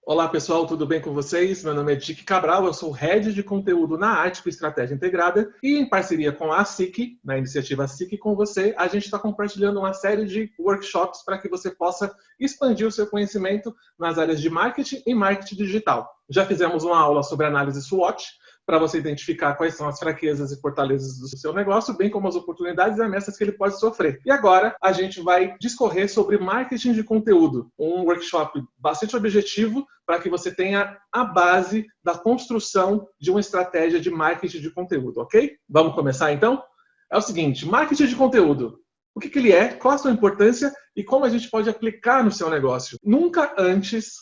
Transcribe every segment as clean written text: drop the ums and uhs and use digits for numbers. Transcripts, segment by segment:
Olá pessoal, tudo bem com vocês? Meu nome é Dick Cabral, eu sou Head de Conteúdo na Artico Estratégia Integrada e em parceria com a SIC, na iniciativa SIC com você, a gente está compartilhando uma série de workshops para que você possa expandir o seu conhecimento nas áreas de marketing e marketing digital. Já fizemos uma aula sobre análise SWOT, para você identificar quais são as fraquezas e fortalezas do seu negócio, bem como as oportunidades e ameaças que ele pode sofrer. E agora a gente vai discorrer sobre marketing de conteúdo, um workshop bastante objetivo para que você tenha a base da construção de uma estratégia de marketing de conteúdo, ok? Vamos começar então? É o seguinte, marketing de conteúdo. O que ele é, qual a sua importância e como a gente pode aplicar no seu negócio. Nunca antes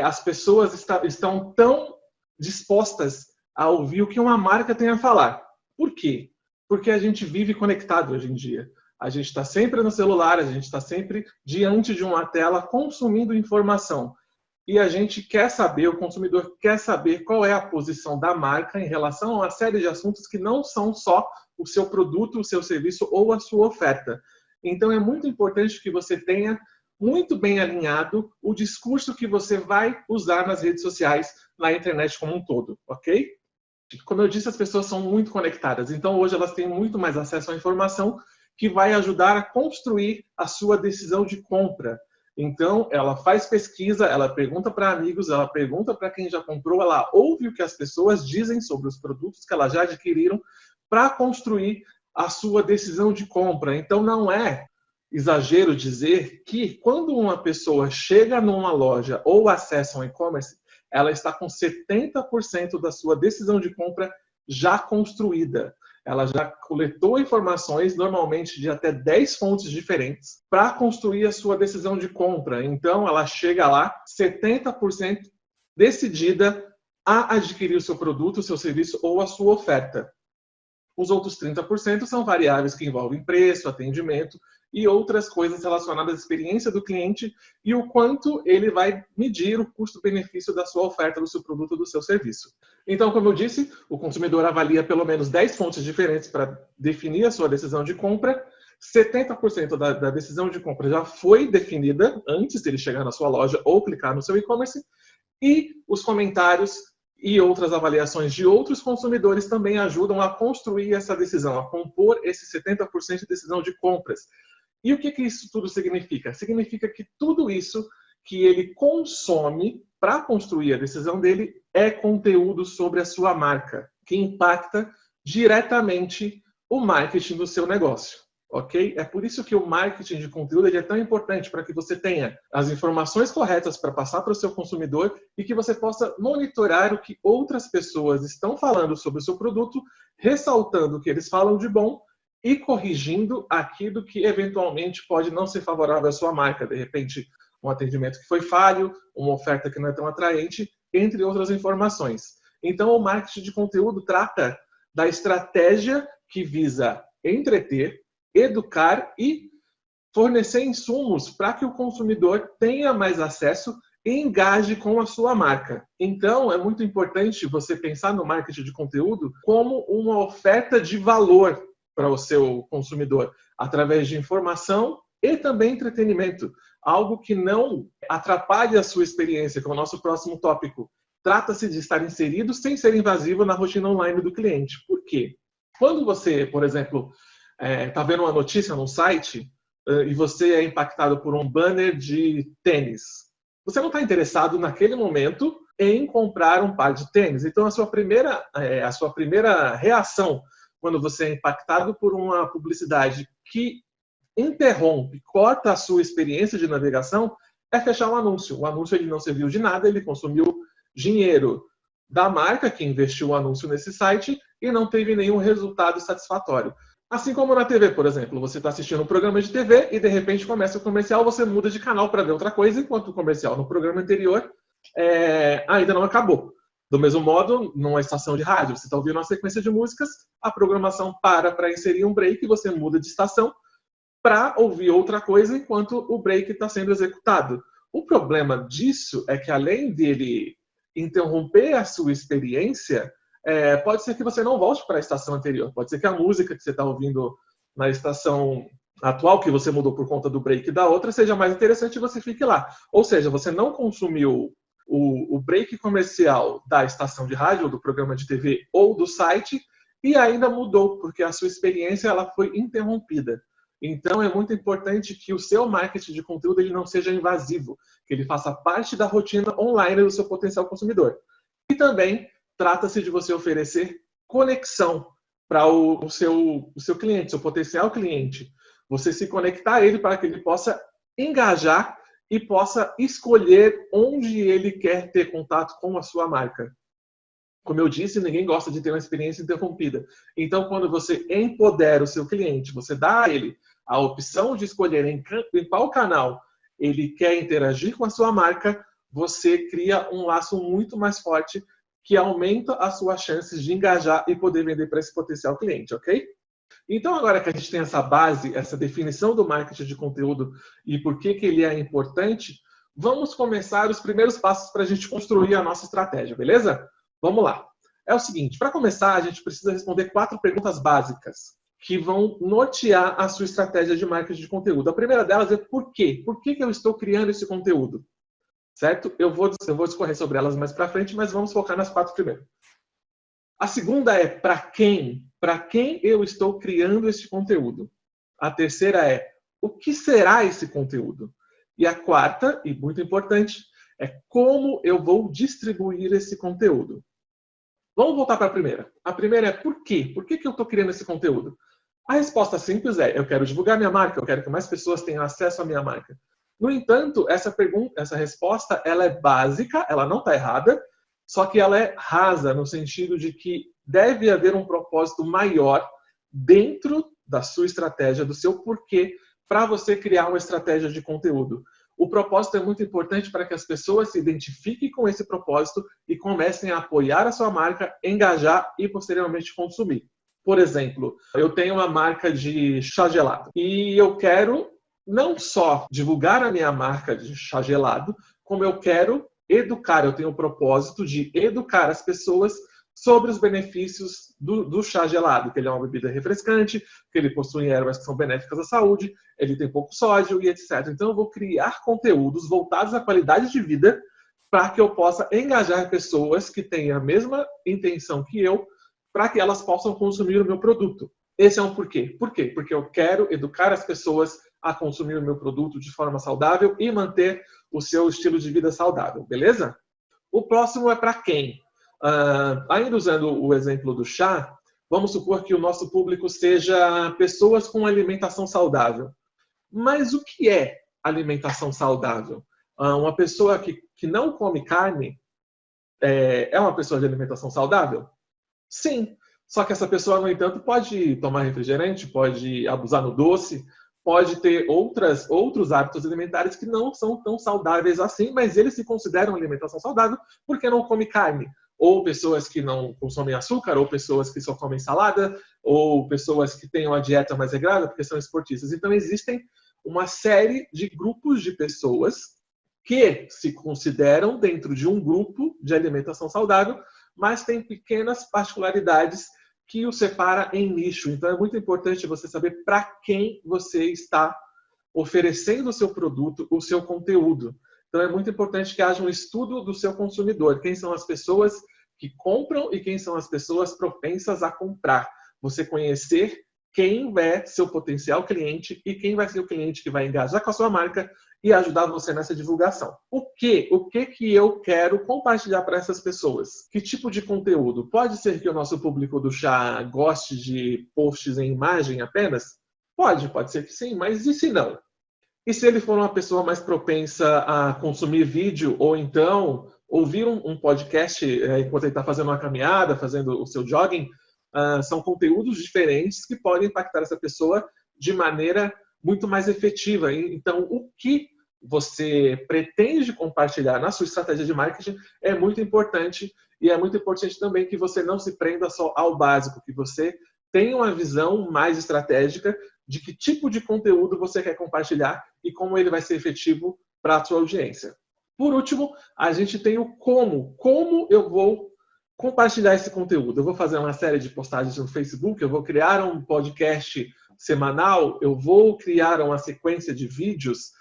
as pessoas estão tão dispostas a ouvir o que uma marca tem a falar. Por quê? Porque a gente vive conectado hoje em dia. A gente está sempre no celular, a gente está sempre diante de uma tela consumindo informação. E a gente quer saber, o consumidor quer saber qual é a posição da marca em relação a uma série de assuntos que não são só o seu produto, o seu serviço ou a sua oferta. Então é muito importante que você tenha muito bem alinhado o discurso que você vai usar nas redes sociais, na internet como um todo, ok? Como eu disse, as pessoas são muito conectadas, então hoje elas têm muito mais acesso à informação que vai ajudar a construir a sua decisão de compra. Então, ela faz pesquisa, ela pergunta para amigos, ela pergunta para quem já comprou, ela ouve o que as pessoas dizem sobre os produtos que elas já adquiriram para construir a sua decisão de compra. Então, não é exagero dizer que quando uma pessoa chega numa loja ou acessa um e-commerce, ela está com 70% da sua decisão de compra já construída. Ela já coletou informações, normalmente de até 10 fontes diferentes, para construir a sua decisão de compra. Então, ela chega lá 70% decidida a adquirir o seu produto, o seu serviço ou a sua oferta. Os outros 30% são variáveis que envolvem preço, atendimento e outras coisas relacionadas à experiência do cliente e o quanto ele vai medir o custo-benefício da sua oferta, do seu produto, do seu serviço. Então, como eu disse, o consumidor avalia pelo menos 10 fontes diferentes para definir a sua decisão de compra. 70% da decisão de compra já foi definida antes de ele chegar na sua loja ou clicar no seu e-commerce. E os comentários e outras avaliações de outros consumidores também ajudam a construir essa decisão, a compor esse 70% de decisão de compras. E o que isso tudo significa? Significa que tudo isso que ele consome para construir a decisão dele é conteúdo sobre a sua marca, que impacta diretamente o marketing do seu negócio. Ok? É por isso que o marketing de conteúdo é tão importante, para que você tenha as informações corretas para passar para o seu consumidor e que você possa monitorar o que outras pessoas estão falando sobre o seu produto, ressaltando o que eles falam de bom e corrigindo aquilo que eventualmente pode não ser favorável à sua marca. De repente, um atendimento que foi falho, uma oferta que não é tão atraente, entre outras informações. Então, o marketing de conteúdo trata da estratégia que visa entreter, educar e fornecer insumos para que o consumidor tenha mais acesso e engaje com a sua marca. Então, é muito importante você pensar no marketing de conteúdo como uma oferta de valor para o seu consumidor, através de informação e também entretenimento. Algo que não atrapalhe a sua experiência, que é o nosso próximo tópico. Trata-se de estar inserido sem ser invasivo na rotina online do cliente. Por quê? Quando você, por exemplo, está vendo uma notícia num site e você é impactado por um banner de tênis, você não está interessado naquele momento em comprar um par de tênis. Então, a sua primeira reação quando você é impactado por uma publicidade que interrompe, corta a sua experiência de navegação, é fechar o anúncio. O anúncio ele não serviu de nada, ele consumiu dinheiro da marca que investiu o anúncio nesse site e não teve nenhum resultado satisfatório. Assim como na TV, por exemplo, você está assistindo um programa de TV e de repente começa o comercial, você muda de canal para ver outra coisa, enquanto o comercial no programa anterior ainda não acabou. Do mesmo modo, numa estação de rádio, você está ouvindo uma sequência de músicas, a programação para inserir um break, você muda de estação para ouvir outra coisa enquanto o break está sendo executado. O problema disso é que, além dele interromper a sua experiência, pode ser que você não volte para a estação anterior. Pode ser que a música que você está ouvindo na estação atual, que você mudou por conta do break da outra, seja mais interessante e você fique lá. Ou seja, você não consumiu o break comercial da estação de rádio, ou do programa de TV, ou do site, e ainda mudou, porque a sua experiência ela foi interrompida. Então, é muito importante que o seu marketing de conteúdo ele não seja invasivo, que ele faça parte da rotina online do seu potencial consumidor. E também trata-se de você oferecer conexão para o seu cliente, seu potencial cliente. Você se conectar a ele para que ele possa engajar e possa escolher onde ele quer ter contato com a sua marca. Como eu disse, ninguém gosta de ter uma experiência interrompida. Então, quando você empodera o seu cliente, você dá a ele a opção de escolher em qual canal ele quer interagir com a sua marca, você cria um laço muito mais forte que aumenta as suas chances de engajar e poder vender para esse potencial cliente, ok? Então, agora que a gente tem essa base, essa definição do marketing de conteúdo e por que ele é importante, vamos começar os primeiros passos para a gente construir a nossa estratégia, beleza? Vamos lá. É o seguinte, para começar, a gente precisa responder 4 perguntas básicas que vão nortear a sua estratégia de marketing de conteúdo. A primeira delas é por quê? Por que eu estou criando esse conteúdo? Certo? Eu vou discorrer sobre elas mais para frente, mas vamos focar nas 4 primeiro. A segunda é para quem? Para quem eu estou criando esse conteúdo? A terceira é o que será esse conteúdo? E a quarta, e muito importante, é como eu vou distribuir esse conteúdo. Vamos voltar para a primeira. A primeira é por quê? Por que eu estou criando esse conteúdo? A resposta simples é, eu quero divulgar minha marca, eu quero que mais pessoas tenham acesso à minha marca. No entanto, essa resposta, ela é básica, ela não está errada, só que ela é rasa, no sentido de que deve haver um propósito maior dentro da sua estratégia, do seu porquê, para você criar uma estratégia de conteúdo. O propósito é muito importante para que as pessoas se identifiquem com esse propósito e comecem a apoiar a sua marca, engajar e posteriormente consumir. Por exemplo, eu tenho uma marca de chá gelado e eu quero não só divulgar a minha marca de chá gelado, como eu quero educar. Eu tenho o propósito de educar as pessoas sobre os benefícios do chá gelado, que ele é uma bebida refrescante, que ele possui ervas que são benéficas à saúde, ele tem pouco sódio e etc. Então eu vou criar conteúdos voltados à qualidade de vida para que eu possa engajar pessoas que têm a mesma intenção que eu, para que elas possam consumir o meu produto. Esse é um porquê. Por quê? Porque eu quero educar as pessoas a consumir o meu produto de forma saudável e manter o seu estilo de vida saudável, beleza? O próximo é para quem? Ainda usando o exemplo do chá, vamos supor que o nosso público seja pessoas com alimentação saudável. Mas o que é alimentação saudável? Uma pessoa que não come carne é uma pessoa de alimentação saudável? Sim. Só que essa pessoa, no entanto, pode tomar refrigerante, pode abusar no doce, pode ter outros hábitos alimentares que não são tão saudáveis assim, mas eles se consideram alimentação saudável porque não come carne. Ou pessoas que não consomem açúcar, ou pessoas que só comem salada, ou pessoas que têm uma dieta mais regrada porque são esportistas. Então, existem uma série de grupos de pessoas que se consideram dentro de um grupo de alimentação saudável, mas tem pequenas particularidades que o separa em nicho. Então, é muito importante você saber para quem você está oferecendo o seu produto, o seu conteúdo. Então, é muito importante que haja um estudo do seu consumidor. Quem são as pessoas que compram e quem são as pessoas propensas a comprar. Você conhecer quem é seu potencial cliente e quem vai ser o cliente que vai engajar com a sua marca e ajudar você nessa divulgação. O que eu quero compartilhar para essas pessoas? Que tipo de conteúdo? Pode ser que o nosso público do chá goste de posts em imagem apenas? Pode ser que sim, mas e se não? E se ele for uma pessoa mais propensa a consumir vídeo ou então ouvir um podcast enquanto ele está fazendo uma caminhada, fazendo o seu jogging? São conteúdos diferentes que podem impactar essa pessoa de maneira muito mais efetiva. Então, o que você pretende compartilhar na sua estratégia de marketing é muito importante, e é muito importante também que você não se prenda só ao básico, que você tenha uma visão mais estratégica de que tipo de conteúdo você quer compartilhar e como ele vai ser efetivo para a sua audiência. Por último, a gente tem o como. Como eu vou compartilhar esse conteúdo? Eu vou fazer uma série de postagens no Facebook, eu vou criar um podcast semanal, eu vou criar uma sequência de vídeos.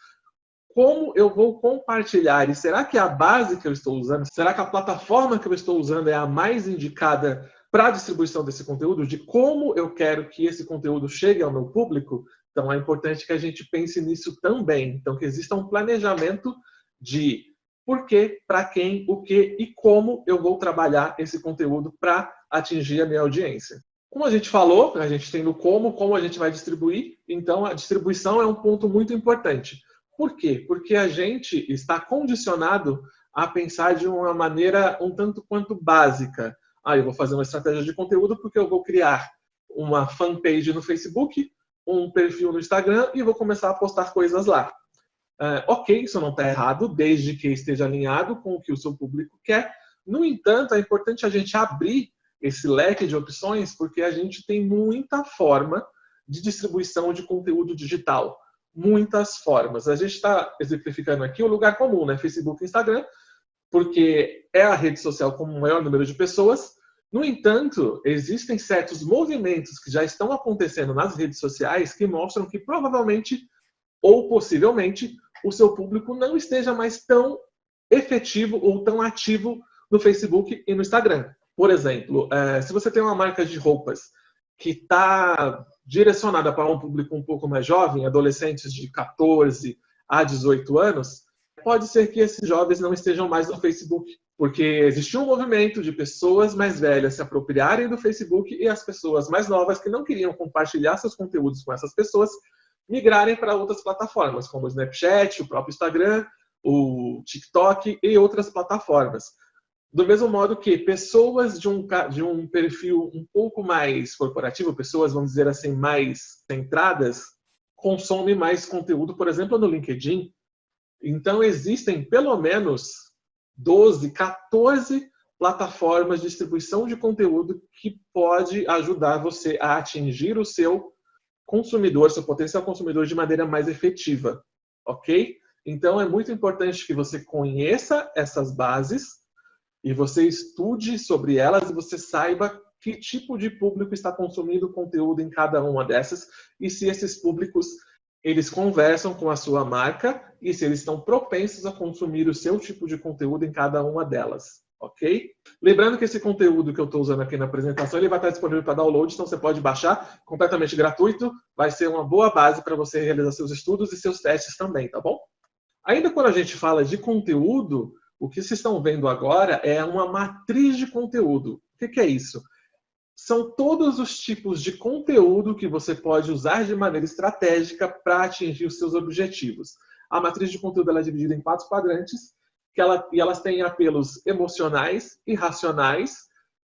como eu vou compartilhar? E será que a base que eu estou usando, será que a plataforma que eu estou usando é a mais indicada para a distribuição desse conteúdo? De como eu quero que esse conteúdo chegue ao meu público? Então é importante que a gente pense nisso também. Então que exista um planejamento de por quê, para quem, o que e como eu vou trabalhar esse conteúdo para atingir a minha audiência. Como a gente falou, a gente tem no como a gente vai distribuir, então a distribuição é um ponto muito importante. Por quê? Porque a gente está condicionado a pensar de uma maneira um tanto quanto básica. Eu vou fazer uma estratégia de conteúdo porque eu vou criar uma fanpage no Facebook, um perfil no Instagram e vou começar a postar coisas lá. Ok, isso não está errado, desde que esteja alinhado com o que o seu público quer. No entanto, é importante a gente abrir esse leque de opções, porque a gente tem muita forma de distribuição de conteúdo digital. Muitas formas. A gente está exemplificando aqui o lugar comum, né? Facebook e Instagram, porque é a rede social com o maior número de pessoas. No entanto, existem certos movimentos que já estão acontecendo nas redes sociais que mostram que provavelmente ou possivelmente o seu público não esteja mais tão efetivo ou tão ativo no Facebook e no Instagram. Por exemplo, se você tem uma marca de roupas que está direcionada para um público um pouco mais jovem, adolescentes de 14 a 18 anos, pode ser que esses jovens não estejam mais no Facebook, porque existiu um movimento de pessoas mais velhas se apropriarem do Facebook e as pessoas mais novas que não queriam compartilhar seus conteúdos com essas pessoas migrarem para outras plataformas, como o Snapchat, o próprio Instagram, o TikTok e outras plataformas. Do mesmo modo que pessoas de um perfil um pouco mais corporativo, pessoas, vamos dizer assim, mais centradas, consomem mais conteúdo, por exemplo, no LinkedIn. Então, existem pelo menos 12, 14 plataformas de distribuição de conteúdo que pode ajudar você a atingir o seu consumidor, seu potencial consumidor de maneira mais efetiva, ok? Então, é muito importante que você conheça essas bases e você estude sobre elas e você saiba que tipo de público está consumindo conteúdo em cada uma dessas e se esses públicos eles conversam com a sua marca e se eles estão propensos a consumir o seu tipo de conteúdo em cada uma delas, ok? Lembrando que esse conteúdo que eu estou usando aqui na apresentação ele vai estar disponível para download, então você pode baixar completamente gratuito, vai ser uma boa base para você realizar seus estudos e seus testes também, tá bom? Ainda quando a gente fala de conteúdo, o que vocês estão vendo agora é uma matriz de conteúdo. O que é isso? São todos os tipos de conteúdo que você pode usar de maneira estratégica para atingir os seus objetivos. A matriz de conteúdo ela é dividida em 4 quadrantes, e elas têm apelos emocionais e racionais,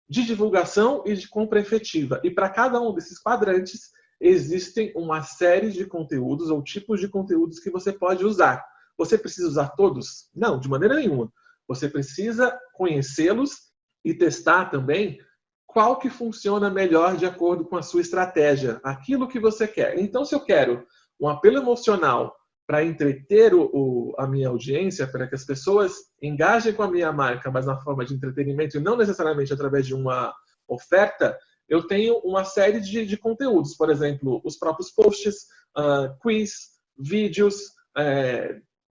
de divulgação e de compra efetiva. E para cada um desses quadrantes, existem uma série de conteúdos ou tipos de conteúdos que você pode usar. Você precisa usar todos? Não, de maneira nenhuma. Você precisa conhecê-los e testar também qual que funciona melhor de acordo com a sua estratégia, aquilo que você quer. Então, se eu quero um apelo emocional para entreter a minha audiência, para que as pessoas engajem com a minha marca, mas na forma de entretenimento e não necessariamente através de uma oferta, eu tenho uma série de conteúdos. Por exemplo, os próprios posts, quiz, vídeos,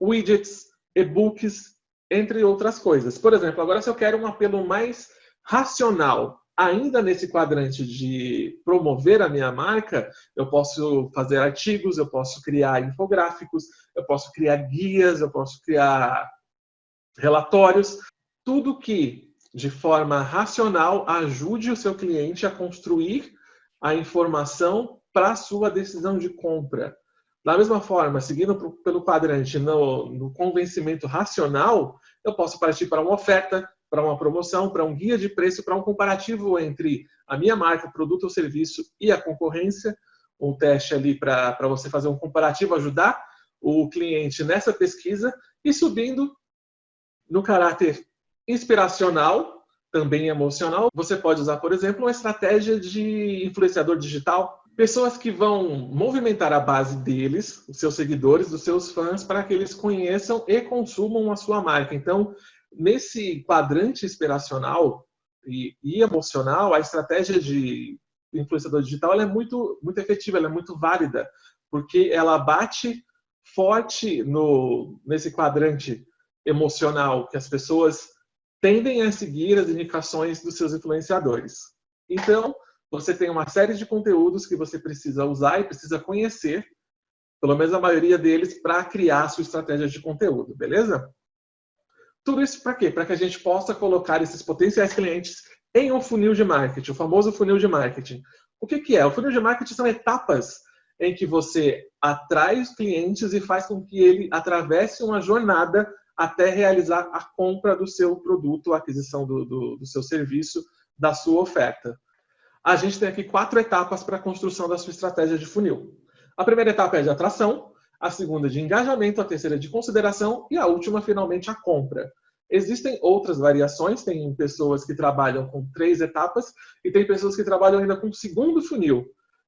widgets, e-books, entre outras coisas. Por exemplo, agora se eu quero um apelo mais racional, ainda nesse quadrante de promover a minha marca, eu posso fazer artigos, eu posso criar infográficos, eu posso criar guias, eu posso criar relatórios, tudo que de forma racional ajude o seu cliente a construir a informação para a sua decisão de compra. Da mesma forma, seguindo pelo quadrante no convencimento racional, eu posso partir para uma oferta, para uma promoção, para um guia de preço, para um comparativo entre a minha marca, produto ou serviço e a concorrência, um teste ali para você fazer um comparativo, ajudar o cliente nessa pesquisa e subindo no caráter inspiracional, também emocional, você pode usar, por exemplo, uma estratégia de influenciador digital. Pessoas que vão movimentar a base deles, os seus seguidores, dos seus fãs, para que eles conheçam e consumam a sua marca. Então, nesse quadrante inspiracional e emocional, a estratégia de influenciador digital ela é muito efetiva, ela é muito válida, porque ela bate forte nesse quadrante emocional, que as pessoas tendem a seguir as indicações dos seus influenciadores. Então, você tem uma série de conteúdos que você precisa usar e precisa conhecer, pelo menos a maioria deles, para criar a sua estratégia de conteúdo, beleza? Tudo isso para quê? Para que a gente possa colocar esses potenciais clientes em um funil de marketing, o famoso funil de marketing. O que é? O funil de marketing são etapas em que você atrai os clientes e faz com que ele atravesse uma jornada até realizar a compra do seu produto, a aquisição do seu serviço, da sua oferta. A gente tem aqui 4 etapas para a construção da sua estratégia de funil. A primeira etapa é de atração, a segunda de engajamento, a terceira de consideração e a última, finalmente, a compra. Existem outras variações, tem pessoas que trabalham com 3 etapas e tem pessoas que trabalham ainda com o segundo funil,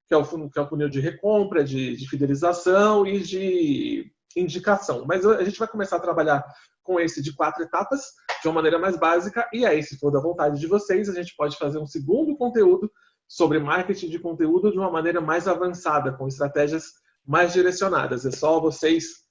que é o funil de recompra, de fidelização e de indicação. Mas a gente vai começar a trabalhar com esse de 4 etapas, de uma maneira mais básica, e aí, se for da vontade de vocês, a gente pode fazer um segundo conteúdo sobre marketing de conteúdo de uma maneira mais avançada, com estratégias mais direcionadas. É só vocês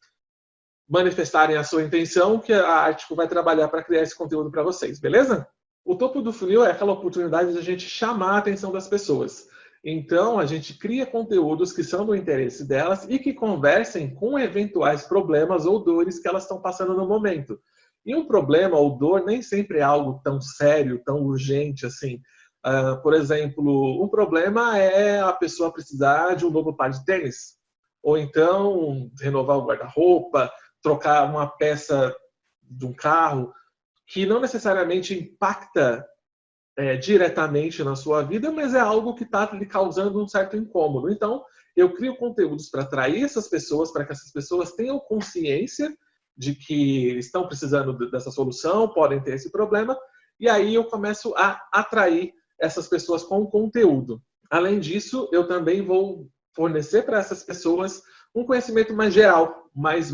manifestarem a sua intenção que a Artico vai trabalhar para criar esse conteúdo para vocês, beleza? O topo do funil é aquela oportunidade de a gente chamar a atenção das pessoas. Então, a gente cria conteúdos que são do interesse delas e que conversem com eventuais problemas ou dores que elas estão passando no momento. E um problema ou dor nem sempre é algo tão sério, tão urgente assim. Por exemplo, um problema é a pessoa precisar de um novo par de tênis. Ou então, renovar o guarda-roupa, trocar uma peça de um carro, que não necessariamente impacta diretamente na sua vida, mas é algo que está lhe causando um certo incômodo. Então, eu crio conteúdos para atrair essas pessoas, para que essas pessoas tenham consciência de que estão precisando dessa solução, podem ter esse problema, e aí eu começo a atrair essas pessoas com conteúdo. Além disso, eu também vou fornecer para essas pessoas um conhecimento mais geral, mais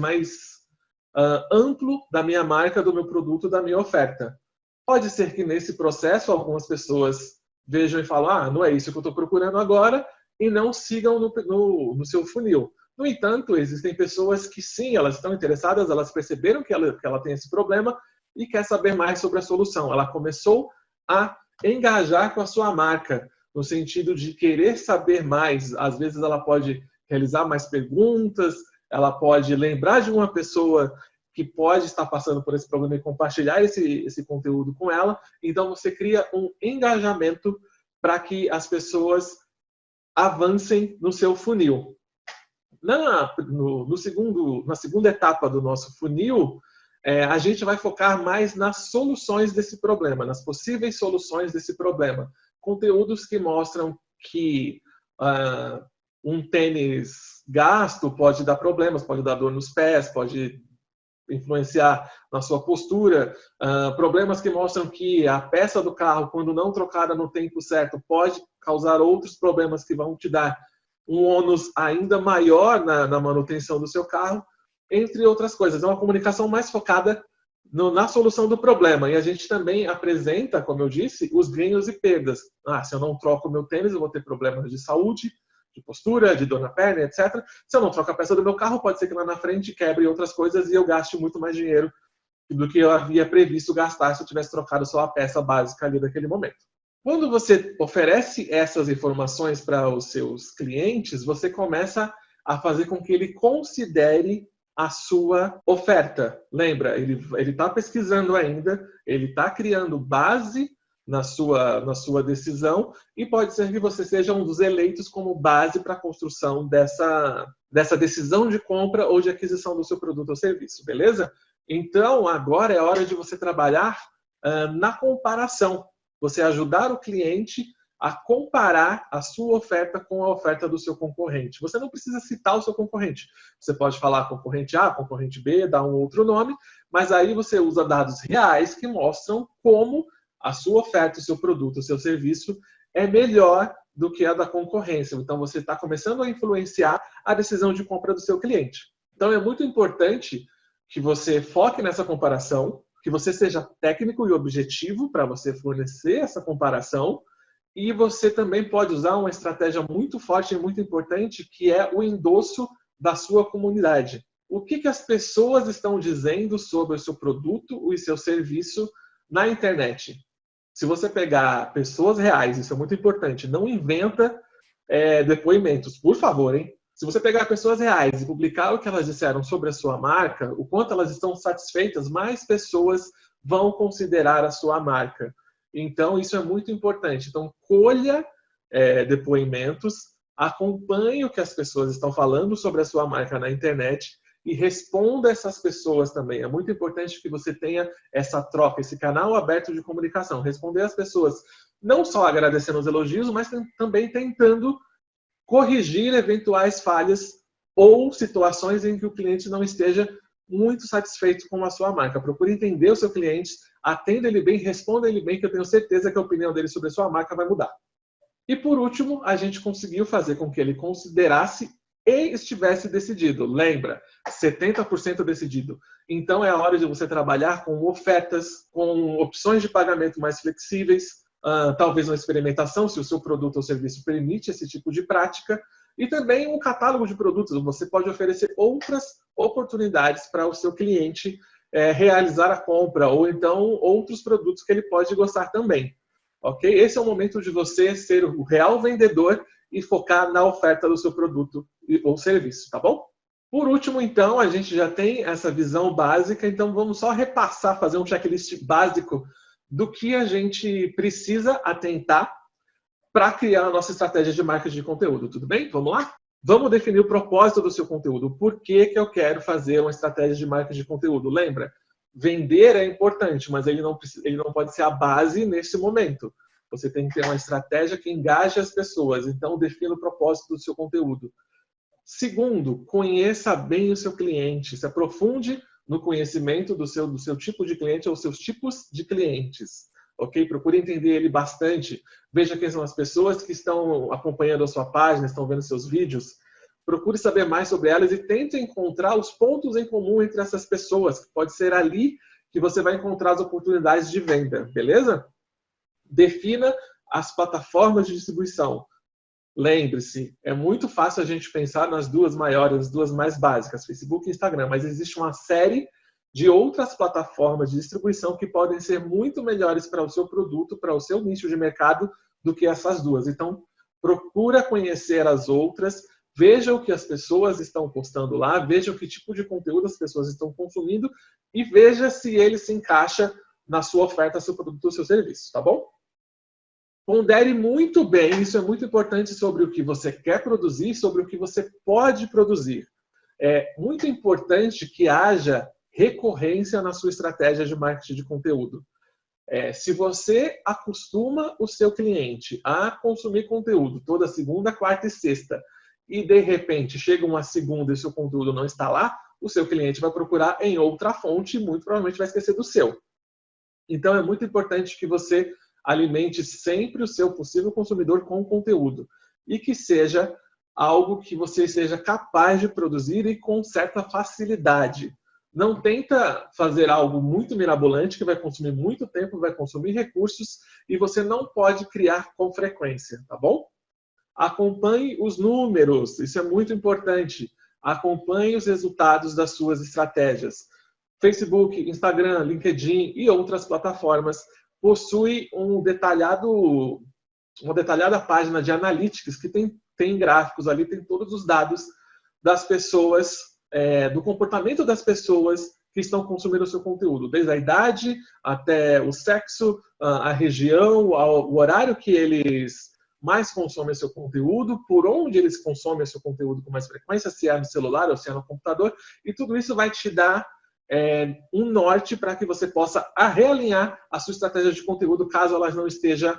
amplo da minha marca, do meu produto, da minha oferta. Pode ser que nesse processo algumas pessoas vejam e falem, não é isso que eu estou procurando agora, e não sigam no seu funil. No entanto, existem pessoas que sim, elas estão interessadas, elas perceberam que ela tem esse problema e quer saber mais sobre a solução. Ela começou a engajar com a sua marca, no sentido de querer saber mais. Às vezes ela pode realizar mais perguntas, ela pode lembrar de uma pessoa que pode estar passando por esse problema e compartilhar esse conteúdo com ela. Então você cria um engajamento para que as pessoas avancem no seu funil. Na segunda etapa do nosso funil, a gente vai focar mais nas soluções desse problema, nas possíveis soluções desse problema. Conteúdos que mostram que um tênis gasto pode dar problemas, pode dar dor nos pés, pode influenciar na sua postura. Problemas que mostram que a peça do carro, quando não trocada no tempo certo, pode causar outros problemas que vão te dar um ônus ainda maior na manutenção do seu carro, entre outras coisas. É uma comunicação mais focada na solução do problema. E a gente também apresenta, como eu disse, os ganhos e perdas. Se eu não troco o meu tênis, eu vou ter problemas de saúde, de postura, de dor na perna, etc. Se eu não troco a peça do meu carro, pode ser que lá na frente quebre outras coisas e eu gaste muito mais dinheiro do que eu havia previsto gastar se eu tivesse trocado só a peça básica ali naquele momento. Quando você oferece essas informações para os seus clientes, você começa a fazer com que ele considere a sua oferta. Lembra, ele está pesquisando ainda, ele está criando base na sua decisão e pode ser que você seja um dos eleitos como base para a construção dessa decisão de compra ou de aquisição do seu produto ou serviço, beleza? Então, agora é hora de você trabalhar na comparação. Você ajudar o cliente a comparar a sua oferta com a oferta do seu concorrente. Você não precisa citar o seu concorrente. Você pode falar concorrente A, concorrente B, dar um outro nome, mas aí você usa dados reais que mostram como a sua oferta, o seu produto, o seu serviço é melhor do que a da concorrência. Então, você está começando a influenciar a decisão de compra do seu cliente. Então, é muito importante que você foque nessa comparação, que você seja técnico e objetivo para você fornecer essa comparação, e você também pode usar uma estratégia muito forte e muito importante, que é o endosso da sua comunidade. o que as pessoas estão dizendo sobre o seu produto e seu serviço na internet. Se você pegar pessoas reais, isso é muito importante, não inventa depoimentos, por favor, hein? Se você pegar pessoas reais e publicar o que elas disseram sobre a sua marca, o quanto elas estão satisfeitas, mais pessoas vão considerar a sua marca. Então, isso é muito importante. Então, colha depoimentos, acompanhe o que as pessoas estão falando sobre a sua marca na internet e responda essas pessoas também. É muito importante que você tenha essa troca, esse canal aberto de comunicação. Responder as pessoas, não só agradecendo os elogios, mas também tentando corrigir eventuais falhas ou situações em que o cliente não esteja muito satisfeito com a sua marca. Procure entender o seu cliente, atenda ele bem, responda ele bem, que eu tenho certeza que a opinião dele sobre a sua marca vai mudar. E por último, a gente conseguiu fazer com que ele considerasse e estivesse decidido. Lembra, 70% decidido. Então é a hora de você trabalhar com ofertas, com opções de pagamento mais flexíveis, talvez uma experimentação, se o seu produto ou serviço permite esse tipo de prática, e também um catálogo de produtos. Você pode oferecer outras oportunidades para o seu cliente realizar a compra, ou então outros produtos que ele pode gostar também. Ok? Esse é o momento de você ser o real vendedor e focar na oferta do seu produto ou serviço, tá bom? Por último, então, a gente já tem essa visão básica, então vamos só repassar, fazer um checklist básico do que a gente precisa atentar para criar a nossa estratégia de marketing de conteúdo, tudo bem? Vamos lá? Vamos definir o propósito do seu conteúdo. Por que eu quero fazer uma estratégia de marketing de conteúdo? Lembra? Vender é importante, mas ele não pode ser a base nesse momento. Você tem que ter uma estratégia que engaje as pessoas. Então, defina o propósito do seu conteúdo. Segundo, conheça bem o seu cliente. Se aprofunde no conhecimento do seu tipo de cliente ou seus tipos de clientes. Ok? Procure entender ele bastante. Veja quem são as pessoas que estão acompanhando a sua página, estão vendo seus vídeos. Procure saber mais sobre elas e tente encontrar os pontos em comum entre essas pessoas. Pode ser ali que você vai encontrar as oportunidades de venda. Beleza? Defina as plataformas de distribuição. Lembre-se, é muito fácil a gente pensar nas duas maiores, as duas mais básicas, Facebook e Instagram, mas existe uma série de outras plataformas de distribuição que podem ser muito melhores para o seu produto, para o seu nicho de mercado, do que essas duas. Então, procura conhecer as outras, veja o que as pessoas estão postando lá, veja o que tipo de conteúdo as pessoas estão consumindo e veja se ele se encaixa na sua oferta, seu produto ou seu serviço, tá bom? Pondere muito bem, isso é muito importante, sobre o que você quer produzir, sobre o que você pode produzir. É muito importante que haja recorrência na sua estratégia de marketing de conteúdo. Se você acostuma o seu cliente a consumir conteúdo toda segunda, quarta e sexta, e de repente chega uma segunda e o seu conteúdo não está lá, o seu cliente vai procurar em outra fonte e muito provavelmente vai esquecer do seu. Então é muito importante que você alimente sempre o seu possível consumidor com conteúdo e que seja algo que você seja capaz de produzir e com certa facilidade. Não tenta fazer algo muito mirabolante que vai consumir muito tempo, vai consumir recursos e você não pode criar com frequência, tá bom? Acompanhe os números, isso é muito importante. Acompanhe os resultados das suas estratégias. Facebook, Instagram, LinkedIn e outras plataformas possui uma detalhada página de analytics que tem gráficos ali, tem todos os dados das pessoas, do comportamento das pessoas que estão consumindo o seu conteúdo, desde a idade até o sexo, a região, o horário que eles mais consomem o seu conteúdo, por onde eles consomem o seu conteúdo com mais frequência, se é no celular ou se é no computador, e tudo isso vai te dar um norte para que você possa realinhar a sua estratégia de conteúdo caso ela não esteja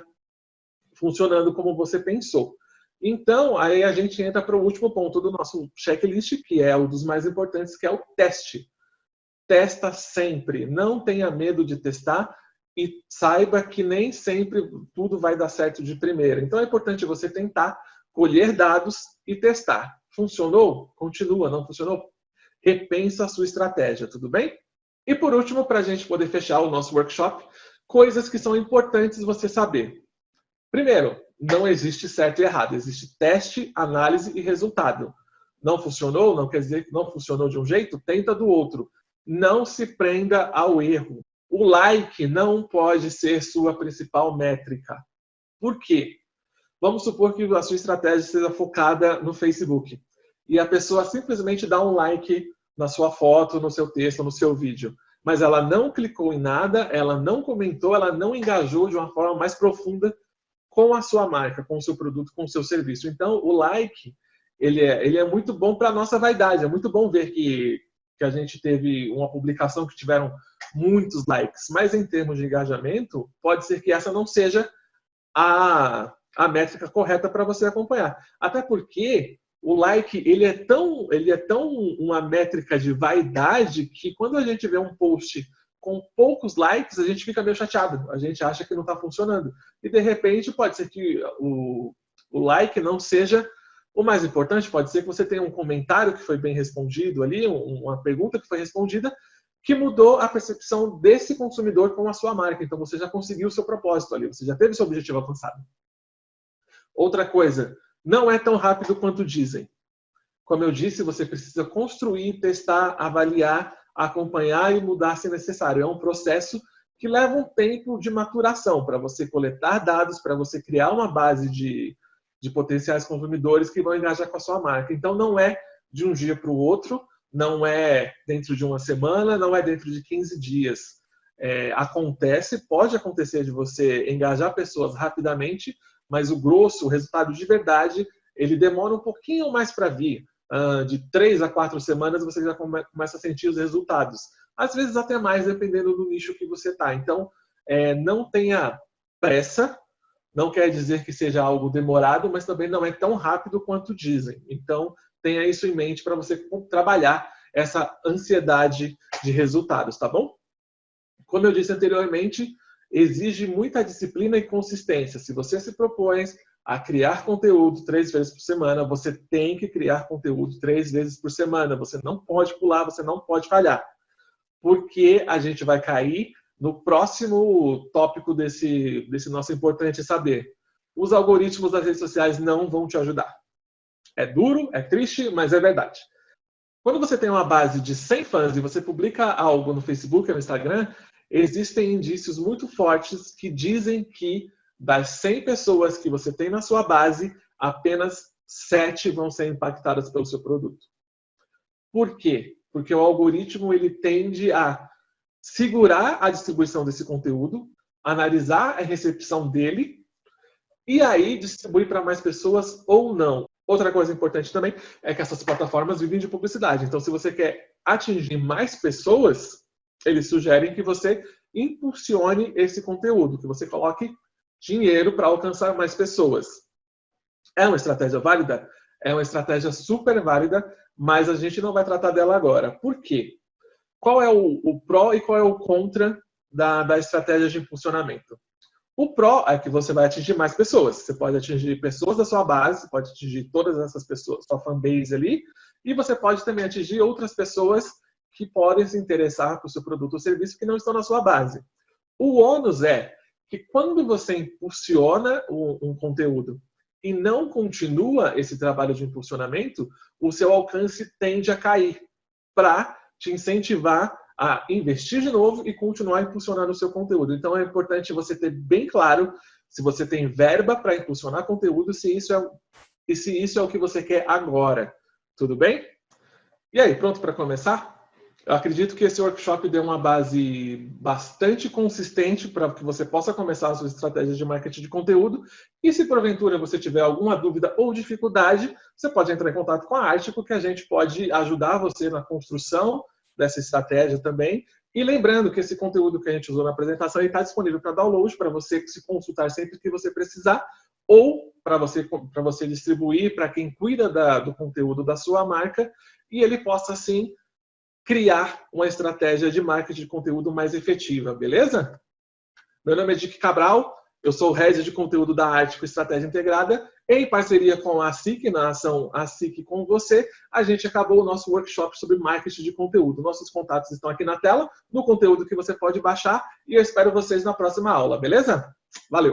funcionando como você pensou. Então, aí a gente entra para o último ponto do nosso checklist, que é um dos mais importantes, que é o teste. Testa sempre, não tenha medo de testar e saiba que nem sempre tudo vai dar certo de primeira. Então é importante você tentar colher dados e testar. Funcionou? Continua. Não funcionou? Repensa a sua estratégia, tudo bem? E por último, para a gente poder fechar o nosso workshop, coisas que são importantes você saber. Primeiro, não existe certo e errado, existe teste, análise e resultado. Não funcionou, não quer dizer que não funcionou de um jeito, tenta do outro. Não se prenda ao erro. O like não pode ser sua principal métrica. Por quê? Vamos supor que a sua estratégia seja focada no Facebook e a pessoa simplesmente dá um like na sua foto, no seu texto, no seu vídeo, mas ela não clicou em nada, ela não comentou, ela não engajou de uma forma mais profunda com a sua marca, com o seu produto, com o seu serviço. Então, o like, ele é muito bom para a nossa vaidade. É muito bom ver que a gente teve uma publicação que tiveram muitos likes, mas em termos de engajamento, pode ser que essa não seja a métrica correta para você acompanhar. Até porque o like, ele é tão uma métrica de vaidade que quando a gente vê um post com poucos likes, a gente fica meio chateado. A gente acha que não está funcionando. E, de repente, pode ser que o like não seja o mais importante. Pode ser que você tenha um comentário que foi bem respondido ali, uma pergunta que foi respondida, que mudou a percepção desse consumidor com a sua marca. Então, você já conseguiu o seu propósito ali. Você já teve seu objetivo alcançado. Outra coisa, não é tão rápido quanto dizem. Como eu disse, você precisa construir, testar, avaliar, acompanhar e mudar se necessário. É um processo que leva um tempo de maturação para você coletar dados, para você criar uma base de potenciais consumidores que vão engajar com a sua marca. Então, não é de um dia para o outro, não é dentro de uma semana, não é dentro de 15 dias. Pode acontecer de você engajar pessoas rapidamente, mas o grosso, o resultado de verdade, ele demora um pouquinho mais para vir. De 3 a 4 semanas você já começa a sentir os resultados. Às vezes até mais, dependendo do nicho que você está. Então, não tenha pressa, não quer dizer que seja algo demorado, mas também não é tão rápido quanto dizem. Então, tenha isso em mente para você trabalhar essa ansiedade de resultados, tá bom? Como eu disse anteriormente, exige muita disciplina e consistência. Se você se propõe a criar conteúdo 3 vezes por semana, você tem que criar conteúdo 3 vezes por semana. Você não pode pular, você não pode falhar. Porque a gente vai cair no próximo tópico desse nosso importante saber. Os algoritmos das redes sociais não vão te ajudar. É duro, é triste, mas é verdade. Quando você tem uma base de 100 fãs e você publica algo no Facebook ou no Instagram, existem indícios muito fortes que dizem que das 100 pessoas que você tem na sua base, apenas 7 vão ser impactadas pelo seu produto. Por quê? Porque o algoritmo ele tende a segurar a distribuição desse conteúdo, analisar a recepção dele e aí distribuir para mais pessoas ou não. Outra coisa importante também é que essas plataformas vivem de publicidade. Então, se você quer atingir mais pessoas, eles sugerem que você impulsione esse conteúdo, que você coloque dinheiro para alcançar mais pessoas. É uma estratégia válida? É uma estratégia super válida, mas a gente não vai tratar dela agora. Por quê? Qual é o pró e qual é o contra da estratégia de impulsionamento? O pró é que você vai atingir mais pessoas. Você pode atingir pessoas da sua base, pode atingir todas essas pessoas, sua fanbase ali, e você pode também atingir outras pessoas que podem se interessar por seu produto ou serviço que não estão na sua base. O ônus é que quando você impulsiona um conteúdo e não continua esse trabalho de impulsionamento, o seu alcance tende a cair para te incentivar a investir de novo e continuar impulsionando o seu conteúdo. Então é importante você ter bem claro se você tem verba para impulsionar conteúdo, se isso é o que você quer agora. Tudo bem? E aí, pronto para começar? Eu acredito que esse workshop deu uma base bastante consistente para que você possa começar as suas estratégias de marketing de conteúdo. E se porventura você tiver alguma dúvida ou dificuldade, você pode entrar em contato com a Artico, que a gente pode ajudar você na construção dessa estratégia também. E lembrando que esse conteúdo que a gente usou na apresentação está disponível para download, para você se consultar sempre que você precisar, ou para você distribuir para quem cuida do conteúdo da sua marca, e ele possa, assim, criar uma estratégia de marketing de conteúdo mais efetiva, beleza? Meu nome é Dick Cabral, eu sou o Head de Conteúdo da Artico Estratégia Integrada, em parceria com a SIC, na ação A SIC com você, a gente acabou o nosso workshop sobre marketing de conteúdo. Nossos contatos estão aqui na tela, no conteúdo que você pode baixar, e eu espero vocês na próxima aula, beleza? Valeu!